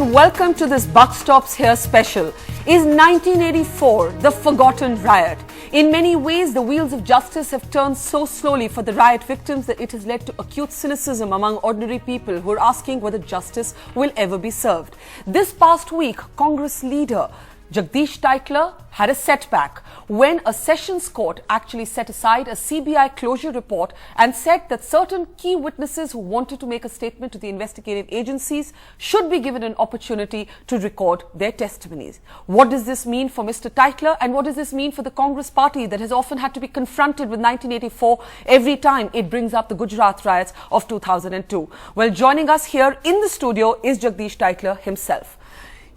and welcome to this Buck Stops Here special. Is 1984 the forgotten riot? In many ways, the wheels of justice have turned so slowly for the riot victims that it has led to acute cynicism among ordinary people who are asking whether justice will ever be served. This past week, Congress leader Jagdish Tytler had a setback when a sessions court actually set aside a CBI closure report and said that certain key witnesses who wanted to make a statement to the investigative agencies should be given an opportunity to record their testimonies. What does this mean for Mr. Tytler, and what does this mean for the Congress party that has often had to be confronted with 1984 every time it brings up the Gujarat riots of 2002? Well, joining us here in the studio is Jagdish Tytler himself.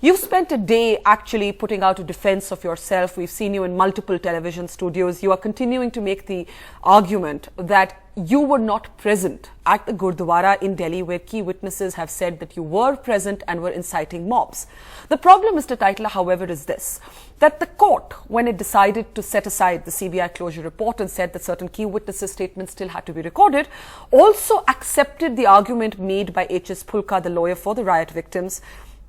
You've spent a day actually putting out a defense of yourself. We've seen you in multiple television studios. You are continuing to make the argument that you were not present at the gurudwara in Delhi, where key witnesses have said that you were present and were inciting mobs. The problem, Mr. Tytler, however, is this, that the court, when it decided to set aside the CBI closure report and said that certain key witnesses' statements still had to be recorded, also accepted the argument made by H.S. Pulka, the lawyer for the riot victims,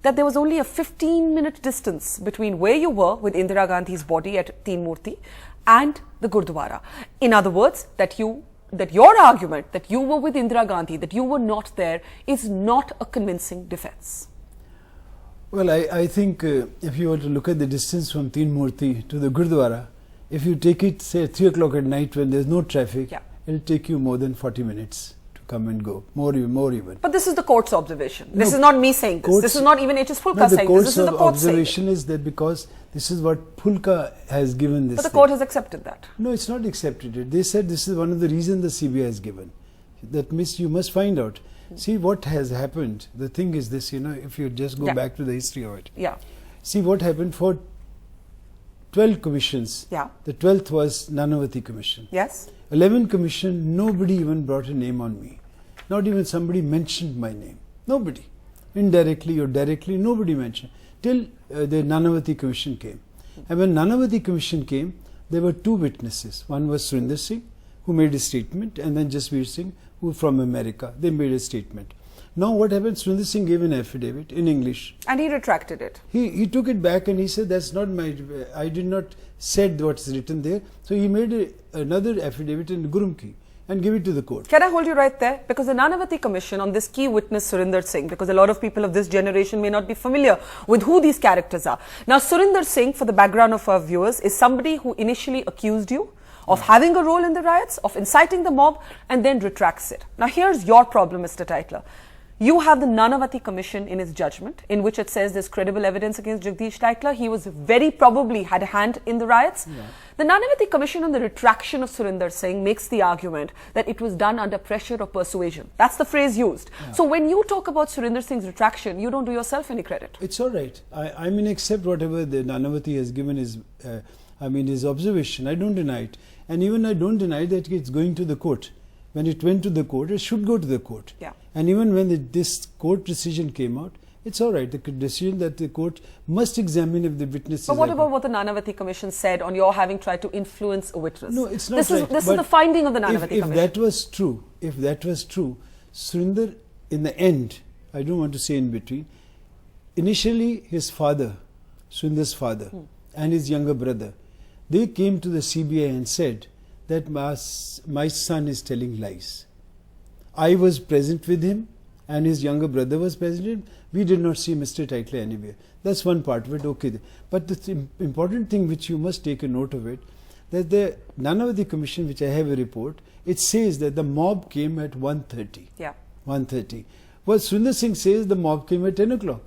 that there was only a 15-minute distance between where you were with Indira Gandhi's body at Teen Murti and the Gurudwara. In other words, that your argument that you were with Indira Gandhi, that you were not there, is not a convincing defense. Well, I think if you were to look at the distance from Teen Murti to the Gurudwara, if you take it, say, 3 o'clock at night when there's no traffic, it'll take you more than 40 minutes. Come and go, more even. But this is the court's observation. This is not me saying this. This is not even H.S. Pulka saying this. This is the court saying this. The observation is that because this is what Pulka has given this. But the court has accepted that. No, it's not accepted it. They said this is one of the reasons the CBI has given. That means you must find out. See what has happened. The thing is this, if you just go back to the history of it. See what happened for 12 commissions. The 12th was Nanavati Commission. 11 commission, nobody even brought a name on me. Not even somebody mentioned my name. Nobody. Indirectly or directly, nobody mentioned. Till the Nanavati Commission came. And when Nanavati Commission came, there were 2 witnesses. One was Surinder Singh, who made a statement, and then Jasbir Singh, who from America. They made a statement. Now what happened, Surinder Singh gave an affidavit in English. And he retracted it. He took it back and he said, that's not my, I did not said what's written there. So he made another affidavit in Gurumukhi and gave it to the court. Can I hold you right there? Because the Nanavati Commission on this key witness Surinder Singh, because a lot of people of this generation may not be familiar with who these characters are. Now Surinder Singh, for the background of our viewers, is somebody who initially accused you of having a role in the riots, of inciting the mob, and then retracts it. Now here's your problem, Mr. Tytler. You have the Nanavati Commission in its judgment, in which it says there's credible evidence against Jagdish Tytler. He was very probably had a hand in the riots. The Nanavati Commission on the retraction of Surinder Singh makes the argument that it was done under pressure or persuasion. That's the phrase used. So when you talk about Surinder Singh's retraction, you don't do yourself any credit. It's all right. I mean, accept whatever the Nanavati has given his, his observation. I don't deny it. And even I don't deny that it's going to the court. When it went to the court, it should go to the court. And even when this court decision came out, it's all right. The decision that the court must examine if the witnesses. But what about what the Nanavati Commission said on your having tried to influence a witness? No, it's not this right. This is the finding of the Nanavati Commission. If that was true, Surinder, in the end, I don't want to say in between, initially his father, Surinder's father, and his younger brother, they came to the CBI and said that my son is telling lies. I was present with him and his younger brother was present. We did not see Mr. Tytler anywhere. That's one part of it, okay. But the important thing which you must take a note of it, that the Nanavati Commission, which I have a report, it says that the mob came at 1:30. 1:30. Well, Surinder Singh says the mob came at 10 o'clock.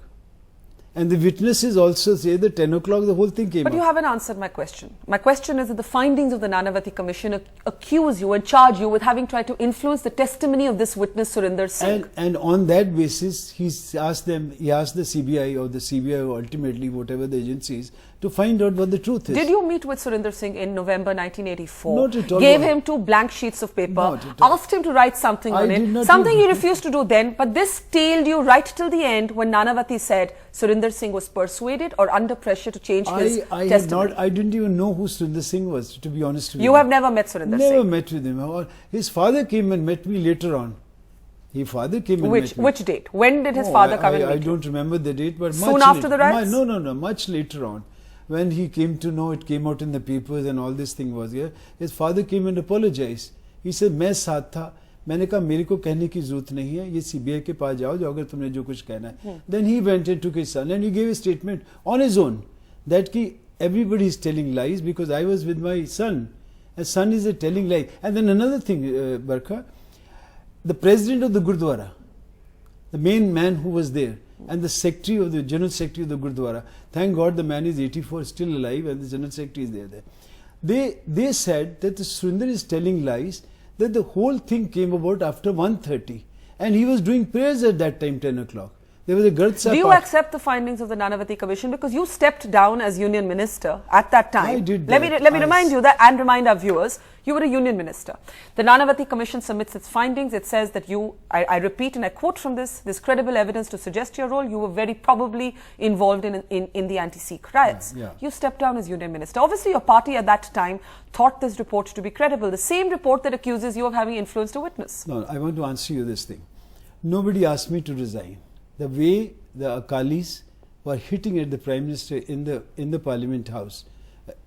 And the witnesses also say that 10 o'clock the whole thing came But you haven't answered my question. My question is that the findings of the Nanavati Commission accuse you and charge you with having tried to influence the testimony of this witness Surinder Singh. And on that basis, he asked the CBI or the CBI or ultimately whatever the agency is to find out what the truth is. Did you meet with Surinder Singh in November 1984? Not at all. Gave him 2 blank sheets of paper, asked him to write something on it, something he refused to do then, but this tailed you right till the end when Nanavati said Surinder Singh was persuaded or under pressure to change his testimony. I didn't even know who Surinder Singh was, to be honest with you. You have never met Surinder Singh? Never met with him. His father came and met me later on. His father came and met me. Which date? When did his father come and meet I don't remember the date, but soon after the riots? No, much later on. When he came to know, it came out in the papers and all this thing was here. His father came and apologized. He said, मैं साथ था. मैंने कहा मेरे को कहने की जरूरत नहीं है. ये CBI के पास जाओ जो अगर तुमने जो कुछ कहना है. Then he went and took his son and he gave a statement on his own that everybody is telling lies because I was with my son. A son is telling lies. And then another thing, Barkha, the president of the Gurudwara, the main man who was there, and the secretary of the general secretary of the Gurudwara, thank God the man is 84, still alive, and the general secretary is there. They said that the Surinder is telling lies, that the whole thing came about after 1:30, and he was doing prayers at that time, 10 o'clock. There was a Gurdsa. Do you accept the findings of the Nanavati Commission? Because you stepped down as union minister at that time. I did that. Let me remind you that, and remind our viewers, you were a union minister. The Nanavati Commission submits its findings. It says that you, I repeat and I quote from this, there's credible evidence to suggest your role. You were very probably involved in the anti-Sikh riots. Yeah. You stepped down as union minister. Obviously, your party at that time thought this report to be credible. The same report that accuses you of having influenced a witness. No, I want to answer you this thing. Nobody asked me to resign. The way the Akalis were hitting at the Prime Minister in the Parliament House,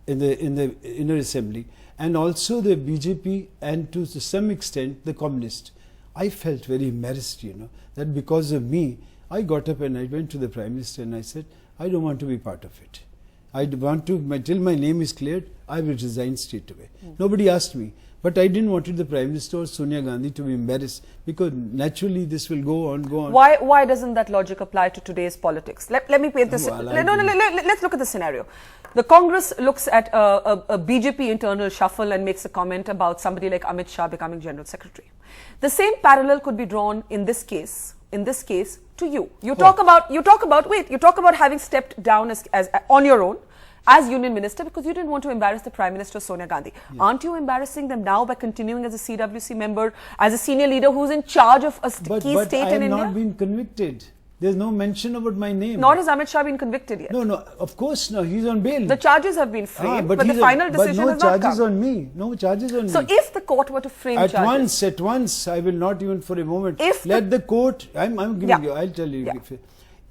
in the inner assembly, and also the BJP and to some extent the Communists, I felt very embarrassed, that because of me, I got up and I went to the Prime Minister and I said, I don't want to be part of it. I want to, till my name is cleared, I will resign straight away. Nobody asked me. But I didn't want the Prime Minister or Sonia Gandhi to be embarrassed because naturally this will go on. Why doesn't that logic apply to today's politics? Let me paint this. Let's look at the scenario. The Congress looks at a BJP internal shuffle and makes a comment about somebody like Amit Shah becoming General Secretary. The same parallel could be drawn in this case to you. You talk about having stepped down as on your own as union minister because you didn't want to embarrass the Prime Minister Sonia Gandhi. Yeah. Aren't you embarrassing them now by continuing as a CWC member, as a senior leader who's in charge of a key state in India? But I have not been convicted. There's no mention about my name. Nor has Amit Shah been convicted yet. No, of course no. He's on bail. The charges have been framed, but the final decision has not come. But no charges on me. No charges on me. So if the court were to frame charges... At once, I will not even for a moment. Let the court... I'm giving you... I'll tell you. Yeah.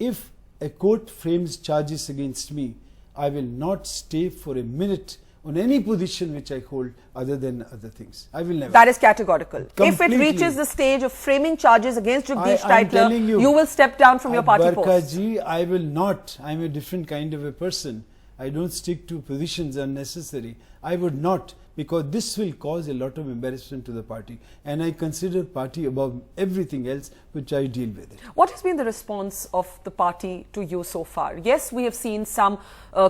If a court frames charges against me, I will not stay for a minute on any position which I hold other than other things. I will never. That is categorical. Completely. If it reaches the stage of framing charges against Jagdish Tytler, you will step down from your party post. I will not. I am a different kind of a person. I don't stick to positions unnecessary. I would not, because this will cause a lot of embarrassment to the party, and I consider party above everything else which I deal with it. What has been the response of the party to you so far? Yes, we have seen some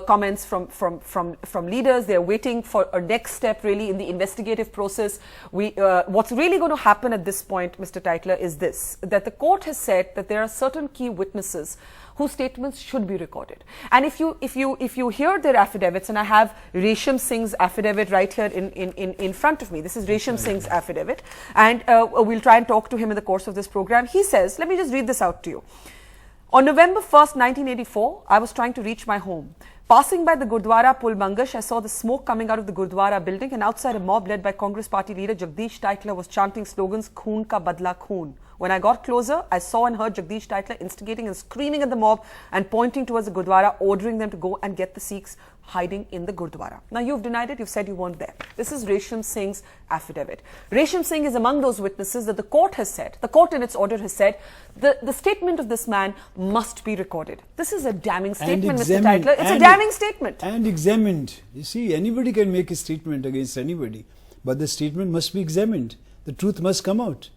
comments from leaders. They are waiting for a next step really in the investigative process. What's really going to happen at this point, Mr. Tytler, is this, that the court has said that there are certain key witnesses whose statements should be recorded. And if you hear their affidavits, and I have Resham Singh's affidavit right here in front of me. This is Resham Singh's affidavit, and we'll try and talk to him in the course of this program. He says, let me just read this out to you. On November 1st, 1984, I was trying to reach my home. Passing by the Gurudwara Pul Mangash, I saw the smoke coming out of the Gurudwara building, and outside a mob led by Congress party leader Jagdish Tytler was chanting slogans, "Khoon ka badla khoon." When I got closer, I saw and heard Jagdish Tytler instigating and screaming at the mob and pointing towards the Gurudwara, ordering them to go and get the Sikhs hiding in the Gurudwara. Now, you've denied it. You've said you weren't there. This is Resham Singh's affidavit. Resham Singh is among those witnesses that the court has said, the court in its order has said, the statement of this man must be recorded. This is a damning statement, Mr. Tytler. It's a damning statement. And examined. You see, anybody can make a statement against anybody, but the statement must be examined. The truth must come out.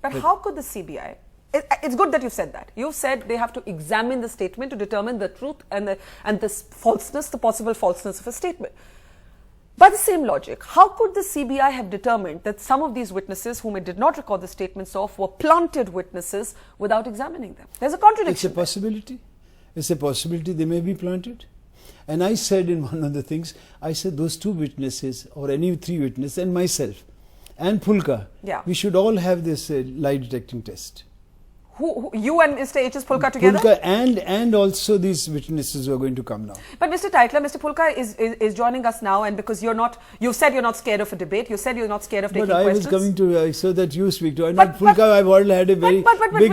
But how could the CBI... It's good that you've said that. You've said they have to examine the statement to determine the truth and the falseness, the possible falseness of a statement. By the same logic, how could the CBI have determined that some of these witnesses whom it did not record the statements of were planted witnesses without examining them? There's a contradiction. It's a possibility. It's a possibility they may be planted. And I said in one of the things, I said those two witnesses or any three witnesses and myself and Pulka, we should all have this lie detecting test. Who you and Mr. H.S. Phulka together? Phulka and also these witnesses who are going to come now. But Mr. Tytler, Mr. Phulka is joining us now, and because you've said you're not scared of a debate, you said you're not scared of taking questions. But I was coming to, so that you speak to. Phulka, I've already had a very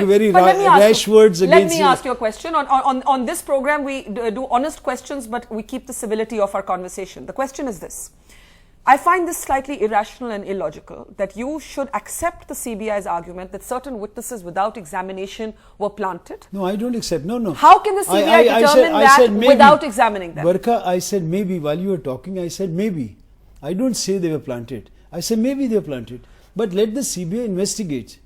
very rash words against Let me ask you a question. On this program, we do honest questions, but we keep the civility of our conversation. The question is this. I find this slightly irrational and illogical that you should accept the CBI's argument that certain witnesses without examination were planted. No, I don't accept. No. How can the CBI determine that without examining them? Barka, I said maybe. While you were talking, I said maybe. I don't say they were planted. I said maybe they were planted. But let the CBI investigate.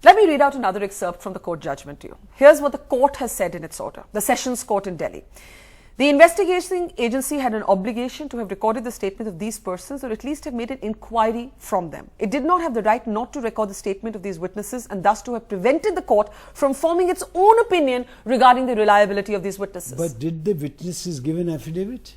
Let me read out another excerpt from the court judgment to you. Here's what the court has said in its order, the Sessions Court in Delhi. The investigating agency had an obligation to have recorded the statement of these persons or at least have made an inquiry from them. It did not have the right not to record the statement of these witnesses and thus to have prevented the court from forming its own opinion regarding the reliability of these witnesses. But did the witnesses give an affidavit?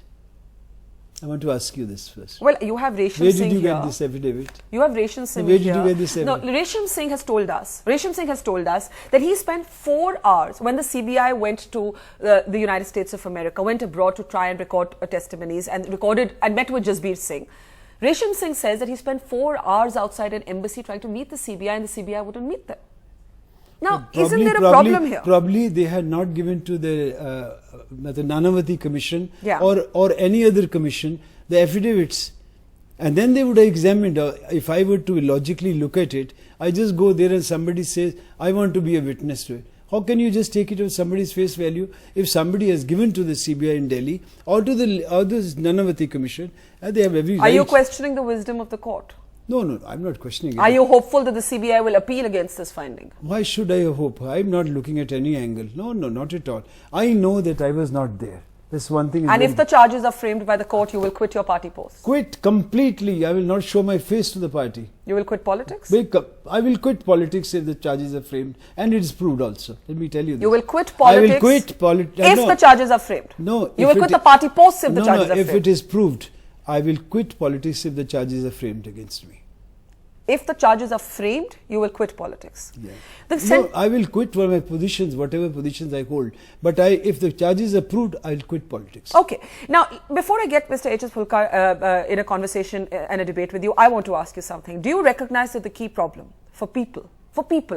I want to ask you this first. Well, you have Resham Singh here. Where did you get this affidavit? You have Resham Singh here. Where did you get this affidavit? No, Resham Singh has told us that he spent 4 hours when the CBI went to the United States of America, went abroad to try and record testimonies and recorded and met with Jagdish Singh. Resham Singh says that he spent 4 hours outside an embassy trying to meet the CBI and the CBI wouldn't meet them. Now, isn't there a problem here? Probably they had not given to the Nanavati Commission or any other commission the affidavits. And then they would have examined. If I were to logically look at it, I just go there and somebody says, I want to be a witness to it. How can you just take it as somebody's face value? If somebody has given to the CBI in Delhi or to the Nanavati Commission, they have every right. Are you questioning the wisdom of the court? No, I'm not questioning it. Are you hopeful that the CBI will appeal against this finding? Why should I hope? I'm not looking at any angle. No, not at all. I know that I was not there. That's one thing. And if the charges are framed by the court, you will quit your party post? Quit completely. I will not show my face to the party. You will quit politics? I will quit politics if the charges are framed. And it is proved also. Let me tell you this. You will quit politics? I will quit politics. If the charges are framed? No. You will quit the party post if the charges are framed? If it is proved, I will quit politics if the charges are framed against me. If the charges are framed, you will quit politics. Yeah. No, I will quit for my positions, whatever positions I hold. But if the charges are proved, I will quit politics. Okay. Now, before I get Mr. H.S. Phulka in a conversation and a debate with you, I want to ask you something. Do you recognize that the key problem for people,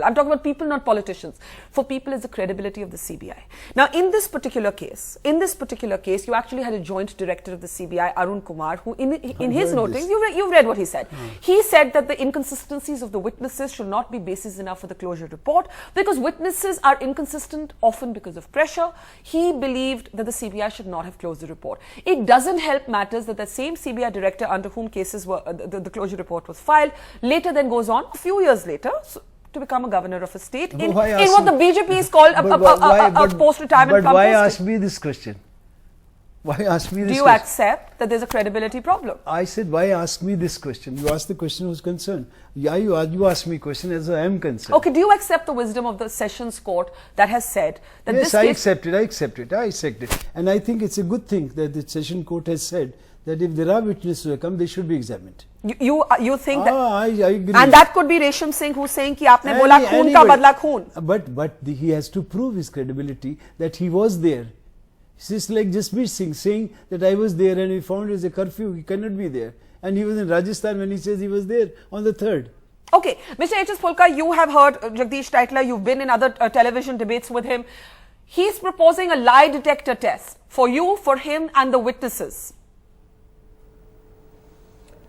I'm talking about people, not politicians, for people is the credibility of the CBI. Now, in this particular case, you actually had a joint director of the CBI, Arun Kumar, who in his notings, you've read what he said. He said that the inconsistencies of the witnesses should not be basis enough for the closure report because witnesses are inconsistent often because of pressure. He believed that the CBI should not have closed the report. It doesn't help matters that the same CBI director under whom cases were, the closure report was filed, later then goes on, a few years later, to become a governor of a state in what the BJP is called a post-retirement campus. But why ask me this question? Why ask me this question? Do you accept that there's a credibility problem? I said, why ask me this question? You asked the question who's concerned. Yeah, you asked me a question as I am concerned. Okay, do you accept the wisdom of the Sessions Court that has said that yes, this I accept it. And I think it's a good thing that the Sessions Court has said that if there are witnesses who have come, they should be examined. You think that? I agree. And that could be Resham Singh who's saying कि आपने बोला खून का बदला खून. But he has to prove his credibility that he was there. It's just like Jagdish Singh saying that I was there and we found there's a curfew, he cannot be there. And he was in Rajasthan when he says he was there on the 3rd. Okay, Mr. H.S. Phulka, you have heard Jagdish Tytler, you've been in other television debates with him. He's proposing a lie detector test for you, for him and the witnesses.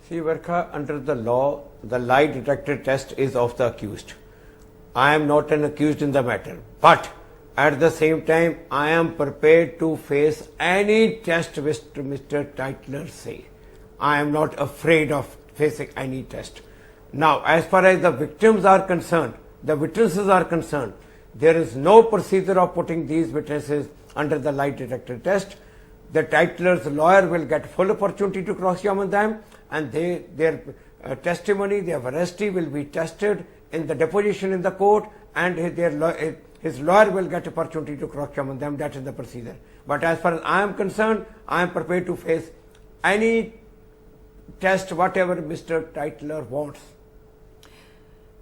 See, Varkha, under the law, the lie detector test is of the accused. I am not an accused in the matter, but at the same time, I am prepared to face any test which Mr. Tytler say. I am not afraid of facing any test. Now, as far as the victims are concerned, the witnesses are concerned, there is no procedure of putting these witnesses under the lie detector test. The Tytler's lawyer will get full opportunity to cross-examine them, and their testimony, their veracity will be tested in the deposition in the court, and his lawyer will get opportunity to cross-examine them. That is the procedure. But as far as I am concerned, I am prepared to face any test, whatever Mr. Tytler wants.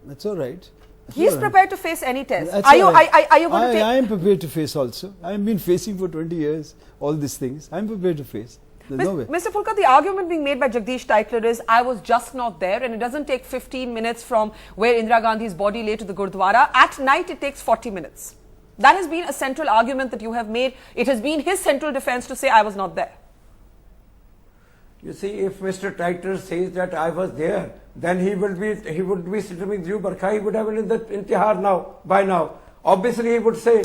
That's all right. He's prepared to face any test. That's Are you all right. going to take... I am prepared to face also. I have been facing for 20 years all these things. I am prepared to face. There's no way. Mr. Phulkar, the argument being made by Jagdish Tytler is, I was just not there, and it doesn't take 15 minutes from where Indira Gandhi's body lay to the gurudwara. At night, it takes 40 minutes. That has been a central argument that you have made. It has been his central defense to say, I was not there. You see, if Mr. Tytler says that I was there, then he would be sitting with you, Barkha. He would have been in the intihar now, by now. Obviously, he would say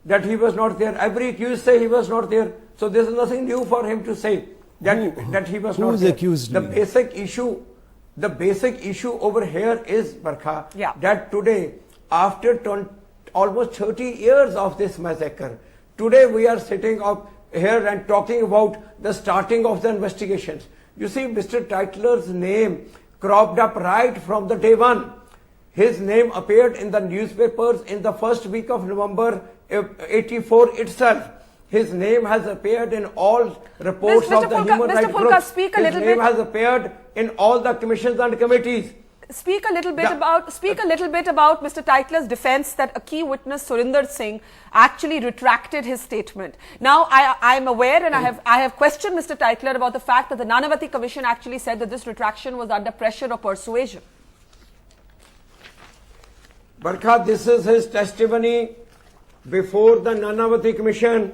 that he was not there. Every accused say he was not there. So there is nothing new for him to say that he was not there. Who is accused? The basic issue over here is, Barkha, yeah, that today, after almost 30 years of this massacre, today we are sitting up here and talking about the starting of the investigations. You see, Mr. Tytler's name cropped up right from the day one. His name appeared in the newspapers in the first week of November 84 itself. His name has appeared in all reports of the human rights groups. His name has appeared in all the commissions and committees. Speak a little bit about Mr. Tytler's defense that a key witness, Surinder Singh, actually retracted his statement. Now, I am aware, and I have questioned Mr. Tytler about the fact that the Nanavati Commission actually said that this retraction was under pressure or persuasion. Barkha, this is his testimony before the Nanavati Commission,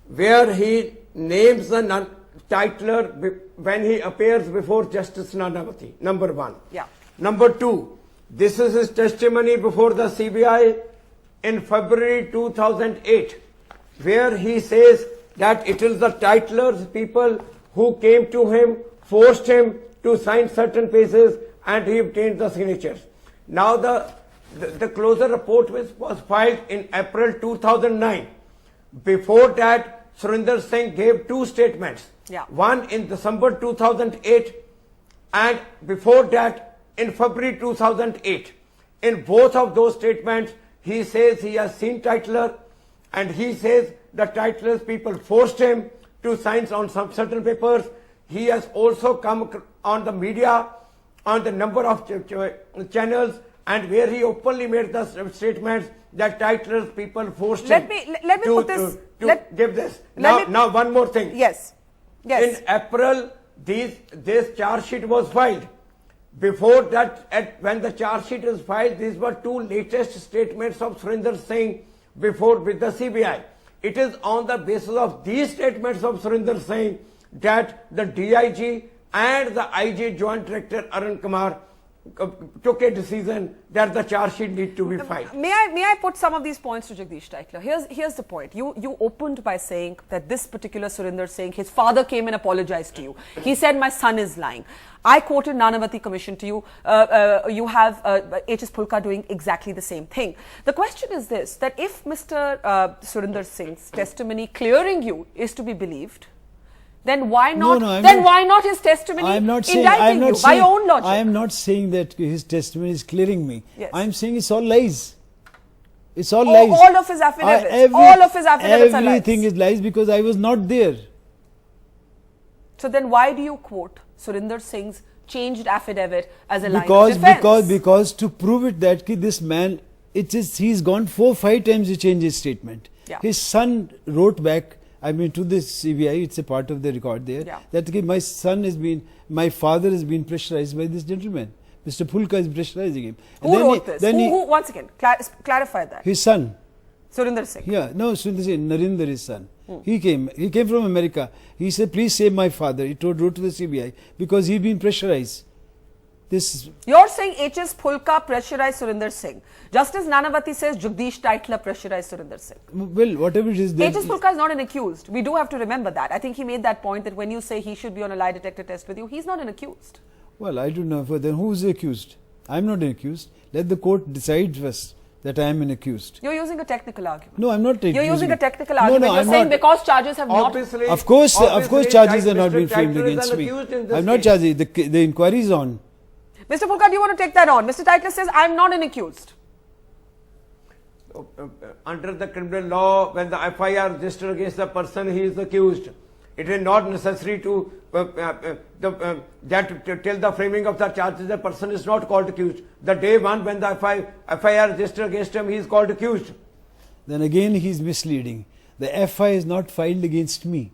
where he names the Tytler when he appears before Justice Nanavati, number one. Yeah. Number two, this is his testimony before the CBI in February 2008, where he says that it is the Tytler's people who came to him, forced him to sign certain pages, and he obtained the signatures. Now the closure report was filed in April 2009. Before that, Surinder Singh gave two statements. Yeah. One in December 2008, and before that in February 2008. In both of those statements, he says he has seen Tytler, and he says the Tytler's people forced him to sign on some certain papers. He has also come on the media, on the number of channels, and where he openly made the statements that Tytler's people forced him to give this. Now, one more thing. Yes. Yes. In April, this charge sheet was filed. Before that, when the charge sheet is filed, these were two latest statements of Surinder Singh with the CBI. It is on the basis of these statements of Surinder Singh that the DIG and the IG Joint Director Arun Kumar took a decision that the charge sheet need to be filed. May I put some of these points to Jagdish Tytler? Here's the point. You opened by saying that this particular Surinder Singh, his father came and apologized to you. He said, my son is lying. I quoted Nanavati Commission to you. You have H.S. Phulkar doing exactly the same thing. The question is this, that if Mr. Surinder Singh's testimony clearing you is to be believed, then why not? Why not his testimony indicting you by your own logic? I am not saying that his testimony is clearing me. Yes. I am saying it's all lies. It's all lies. All of his affidavits. All of his affidavits are lies. Everything is lies because I was not there. So then why do you quote Surinder Singh's changed affidavit as a line of defense? Because to prove it that this man, he's gone 4-5 times to change his statement. Yeah. His son wrote back, I mean, to the CBI, it's a part of the record there, that my father has been pressurized by this gentleman. Mr. Phulkar is pressurizing him. Who wrote this? Once again, clarify that. His son. Surinder Singh. Yeah, no, Surinder Singh, Narendra, his son. He came from America. He said, please save my father. He wrote to the CBI because he'd been pressurized. You're saying H.S. Phulkar pressurized Surinder Singh. Justice Nanavati says Jagdish Tytler pressurized Surinder Singh. Well, whatever it is. H.S. Phulkar is not an accused. We do have to remember that. I think he made that point that when you say he should be on a lie detector test with you, he's not an accused. Well, I don't know. Then who's the accused? I'm not an accused. Let the court decide first that I am an accused. You're using a technical argument. No, I'm not. You're using a technical argument. You're saying because charges have not. Of course, charges have not been framed against me. I'm not charging. The inquiry is on. Mr. Phulkar, do you want to take that on? Mr. Tytler says, I'm not an accused. Under the criminal law, when the FIR is registered against the person, he is accused. It is not necessary to that till the framing of the charges, the person is not called accused. The day one when the FIR registered against him, he is called accused. Then again he is misleading. The FI is not filed against me.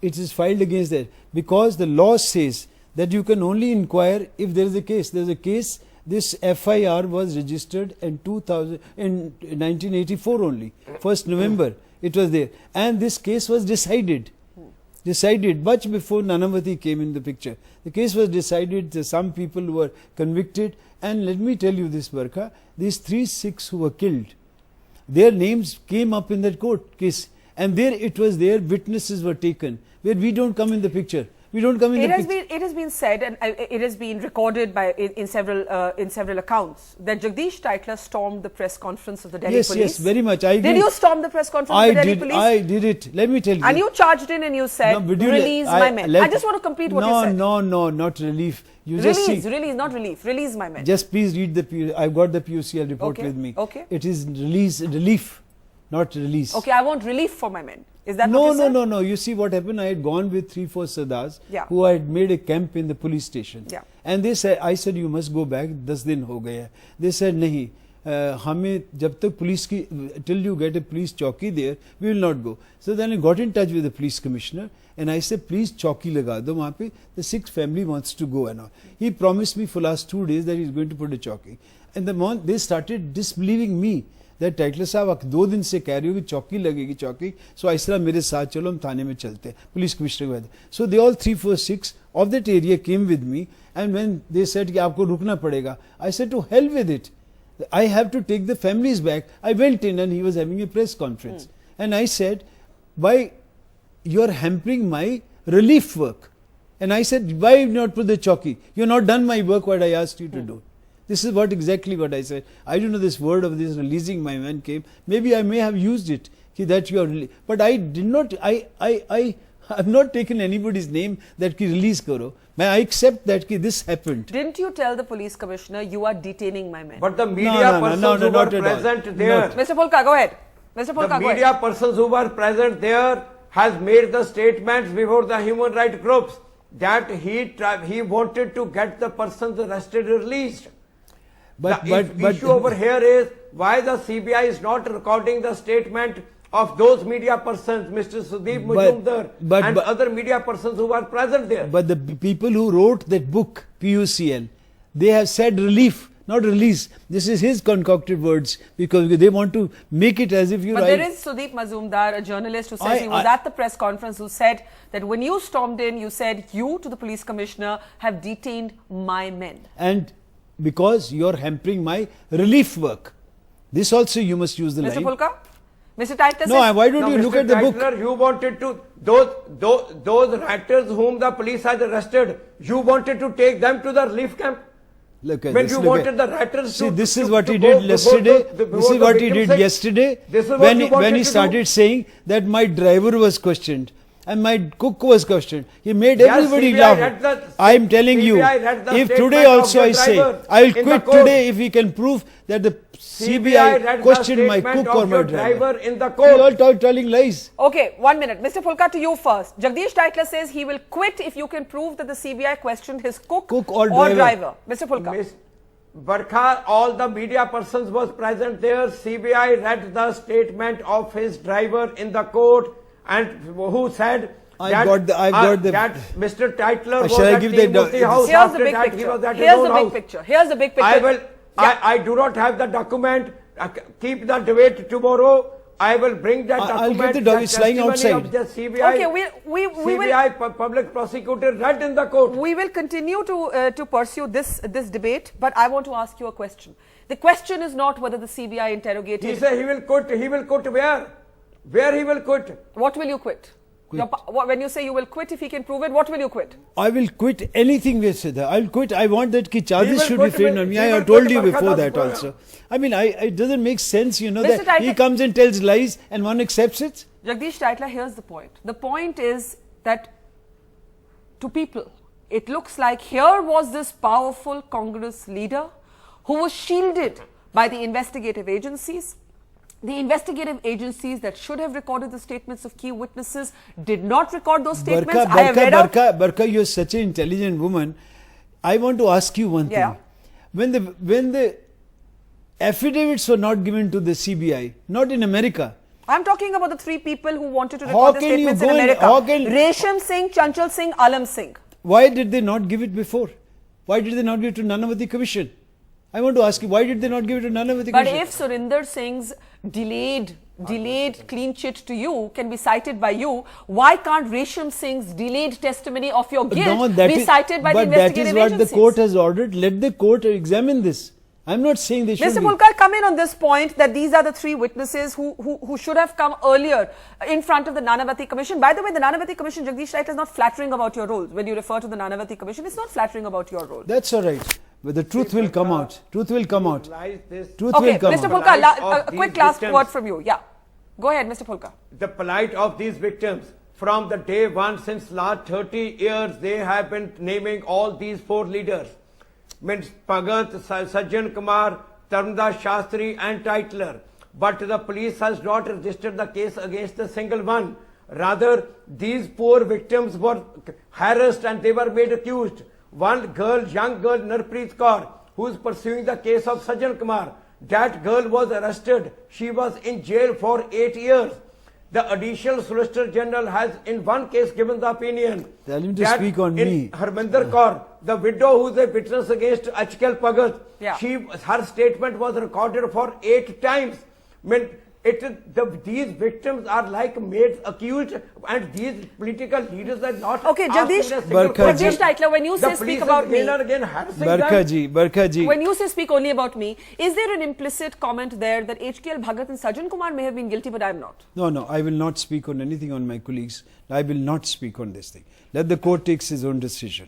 It is filed against that, because the law says that you can only inquire if there is a case. There is a case. This FIR was registered in 1984 only, 1st November. It was there, and this case was decided much before Nanavati came in the picture. The case was decided. Some people were convicted, and let me tell you this, Barkha, these 3 Sikhs who were killed, their names came up in that court case, and there it was there, witnesses were taken, where we don't come in the picture. We don't come in the picture. It has been said, and it has been recorded in several accounts, that Jagdish Tytler stormed the press conference of the Delhi police. Yes, very much. I did you storm the press conference of the Delhi police? I did it. Let me tell you. And you charged in and you said, release my men. I just want to complete what you said. No, not relief. Release, not relief. Release my men. Just please read the I've got the PUCL report with me. Okay. It is relief, not release. Okay, I want relief for my men. Is that what you said? No. You see what happened? I had gone with 3-4 Sardars who had made a camp in the police station. Yeah. And they said, I said, you must go back. 10 दिन हो गया. They said, नहीं. हमें जब तक police की, till you get a police chowki there, we will not go. So then I got in touch with the police commissioner and I said, please chowki लगा दो वहाँ पे. The Sikh family wants to go and all. He promised me for last 2 days that he is going to put a chowki. And the moment they started disbelieving me. That Tytler साहब आप 2 दिन से कह रहे हो कि चौकी लगेगी चौकी, so ऐसा मेरे साथ चलो हम थाने में चलते हैं, पुलिस कमिश्नर के बाद. So they all 3-4-6 of that area came with me, and when they said कि आपको रुकना पड़ेगा, I said to hell with it. I have to take the families back. I went in and he was having a press conference, and I said, why you are hampering my relief work? And I said, why not put the chowki? You have not done my work what I asked you to do. This is exactly what I said. I don't know, this word of this releasing my man came. Maybe I may have used it, that you are, but I did not. I have not taken anybody's name that ki release karo. I accept that this happened. Didn't you tell the police commissioner you are detaining my men? But the media persons who were present there. Mr. Polka, go ahead. Mr. Polka, the media persons who were present there has made the statements before the human rights groups that he wanted to get the persons arrested and released. But the issue over here is why the CBI is not recording the statement of those media persons, Mr. Sudeep Majumdar and other media persons who were present there. But the people who wrote that book, PUCL, they have said relief, not release. This is his concocted words, because they want to make it as if you. But there is Sudeep Majumdar, a journalist who says he was at the press conference, who said that when you stormed in, you said you to the police commissioner have detained my men. And because you are hampering my relief work. This also you must use the line. Mr. Polka? Mr. Tytler No, why don't you look at the book? You wanted to, those writers whom the police had arrested, you wanted to take them to the relief camp? Look at when this. You wanted the writers see, this is what he did yesterday. This is what he did yesterday when he started saying that my driver was questioned. And my cook was questioned. He made everybody laugh. I am telling you, if today also I say, I will quit today if we can prove that the CBI questioned my cook or my driver. In the court. You all telling lies. Okay, 1 minute. Mr. Fulka, to you first. Jagdish Tytler says he will quit if you can prove that the CBI questioned his cook or driver. Mr. Fulka. Barkha, all the media persons was present there. CBI read the statement of his driver in the court. And who said that Mr. Tytler was at the house. Here's the big picture. Here's the big picture. Here's the big picture. I do not have the document. Keep the debate tomorrow. I will bring that document. I'll get the document. It's lying outside. Of the CBI, okay, we CBI will, public prosecutor read in the court. We will continue to pursue this debate, but I want to ask you a question. The question is not whether the CBI interrogated. He said he will quit. He will quit where? Where he will quit? What will you quit? When you say you will quit if he can prove it, what will you quit? I will quit anything with Siddha. I will quit. I want that charges should be framed on me. I have told you before that also. I mean, it doesn't make sense, you know, Mr. that he comes and tells lies and one accepts it. Jagdish Tytler, here's the point. The point is that to people, it looks like here was this powerful Congress leader who was shielded by the investigative agencies. The investigative agencies that should have recorded the statements of key witnesses did not record those statements. Barka, you're such an intelligent woman. I want to ask you one thing. When the affidavits were not given to the CBI, not in America. I'm talking about the 3 people who wanted to record the statements in America. Resham Singh, Chanchal Singh, Alam Singh. Why did they not give it before? Why did they not give it to Nanavati Commission? I want to ask you, why did they not give it to Nanavati Commission? But if Surinder Singh's delayed clean chit to you can be cited by you, why can't Resham Singh's delayed testimony of your guilt be cited by the investigative agencies? But that is what the court has ordered. Let the court examine this. I'm not saying they should. Mr. Pulkar, come in on this point that these are the 3 witnesses who should have come earlier in front of the Nanavati Commission. By the way, the Nanavati Commission, Jagdish Tytler, is not flattering about your role. When you refer to the Nanavati Commission, it's not flattering about your role. That's all right. But the truth will come out. Truth will come out. Truth will come out. Mr. Pulkar, a quick last word from you. Yeah. Go ahead, Mr. Pulkar. The plight of these victims from the day one since last 30 years, they have been naming all these 4 leaders. Means Pagat, Sajjan Kumar, Tarunda Shastri and Tytler. But the police has not registered the case against a single one. Rather, these 4 victims were harassed and they were made accused. One girl, young girl, Narpreet Kaur, who is pursuing the case of Sajjan Kumar. That girl was arrested. She was in jail for 8 years. The additional Solicitor General has in one case given the opinion Tell him to speak on me. Harminder Kaur, the widow who is a witness against HKL Pagat, her statement was recorded for 8 times. I mean, these victims are like made accused, and these political leaders are not. Okay, Jagdish Tytler, when you say speak about me, Barkaji, when you say speak only about me, is there an implicit comment there that HKL Bhagat and Sajjan Kumar may have been guilty, but I am not? No, I will not speak on anything on my colleagues. I will not speak on this thing. Let the court take his own decision.